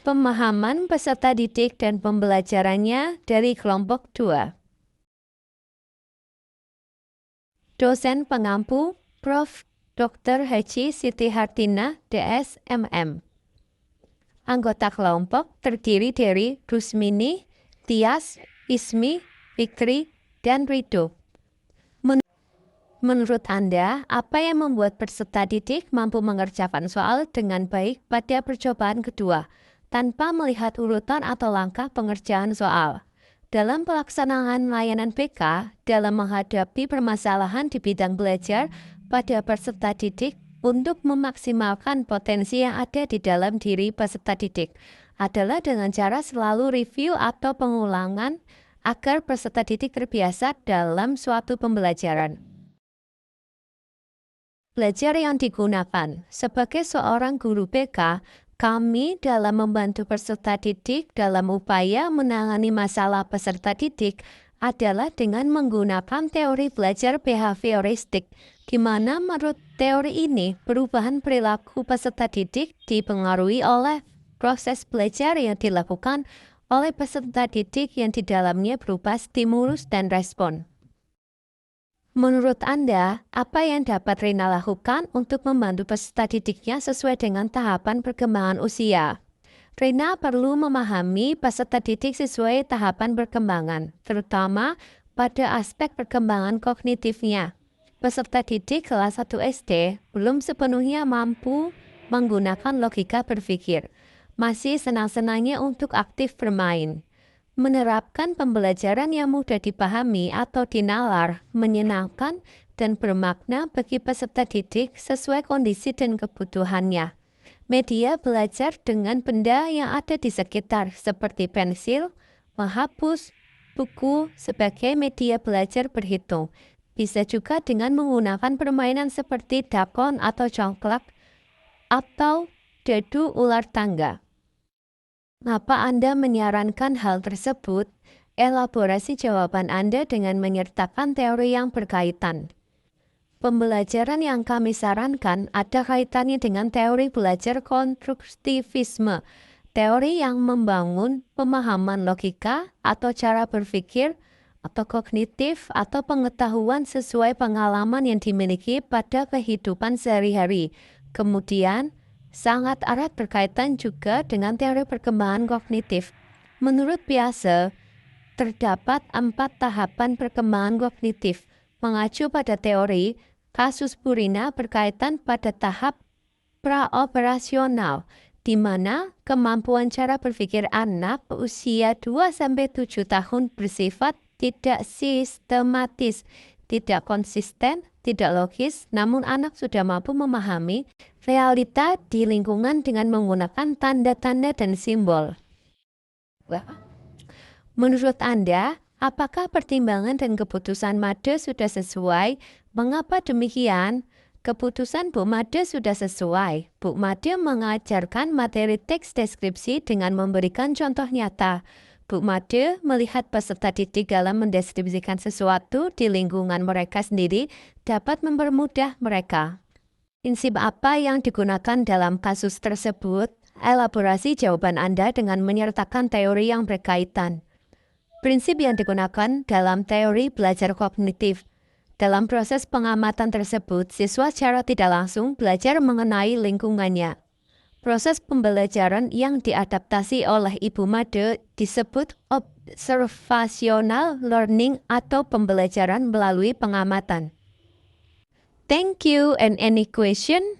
Pemahaman peserta didik dan pembelajarannya dari kelompok 2. Dosen pengampu Prof. Dr. Haji Siti Hartina, DSMM. Anggota kelompok terdiri dari Rusmini, Tias, Ismi, Fikri, dan Rido. Menurut Anda, apa yang membuat peserta didik mampu mengerjakan soal dengan baik pada percobaan kedua, tanpa melihat urutan atau langkah pengerjaan soal? Dalam pelaksanaan layanan BK, dalam menghadapi permasalahan di bidang belajar pada peserta didik untuk memaksimalkan potensi yang ada di dalam diri peserta didik, adalah dengan cara selalu review atau pengulangan agar peserta didik terbiasa dalam suatu pembelajaran. Belajar yang digunakan. Sebagai seorang guru BK, kami dalam membantu peserta didik dalam upaya menangani masalah peserta didik adalah dengan menggunakan teori belajar behavioristik, di mana menurut teori ini perubahan perilaku peserta didik dipengaruhi oleh proses belajar yang dilakukan oleh peserta didik yang di dalamnya berupa stimulus dan respon. Menurut Anda, apa yang dapat Rina lakukan untuk membantu peserta didiknya sesuai dengan tahapan perkembangan usia? Rina perlu memahami peserta didik sesuai tahapan perkembangan, terutama pada aspek perkembangan kognitifnya. Peserta didik kelas 1 SD belum sepenuhnya mampu menggunakan logika berpikir, masih senang-senangnya untuk aktif bermain. Menerapkan pembelajaran yang mudah dipahami atau dinalar, menyenangkan, dan bermakna bagi peserta didik sesuai kondisi dan kebutuhannya. Media belajar dengan benda yang ada di sekitar seperti pensil, menghapus, buku sebagai media belajar berhitung. Bisa juga dengan menggunakan permainan seperti dakon atau congklak atau dadu ular tangga. Mengapa Anda menyarankan hal tersebut? Elaborasi jawaban Anda dengan menyertakan teori yang berkaitan. Pembelajaran yang kami sarankan ada kaitannya dengan teori belajar konstruktivisme, teori yang membangun pemahaman logika atau cara berpikir atau kognitif atau pengetahuan sesuai pengalaman yang dimiliki pada kehidupan sehari-hari. Kemudian, sangat erat berkaitan juga dengan teori perkembangan kognitif. Menurut Piaget, terdapat 4 tahapan perkembangan kognitif. Mengacu pada teori, kasus Purina berkaitan pada tahap praoperasional, di mana kemampuan cara berpikir anak usia 2-7 tahun bersifat tidak sistematis, tidak konsisten, tidak logis, namun anak sudah mampu memahami realita di lingkungan dengan menggunakan tanda-tanda dan simbol. Menurut Anda, apakah pertimbangan dan keputusan Made sudah sesuai? Mengapa demikian? Keputusan Bu Made sudah sesuai. Bu Made mengajarkan materi teks deskripsi dengan memberikan contoh nyata. Bu Made melihat peserta didik dalam mendeskripsikan sesuatu di lingkungan mereka sendiri dapat mempermudah mereka. Prinsip apa yang digunakan dalam kasus tersebut? Elaborasi jawaban Anda dengan menyertakan teori yang berkaitan. Prinsip yang digunakan dalam teori belajar kognitif. Dalam proses pengamatan tersebut, siswa secara tidak langsung belajar mengenai lingkungannya. Proses pembelajaran yang diadaptasi oleh Ibu Made disebut observational learning atau pembelajaran melalui pengamatan. Thank you, and any question?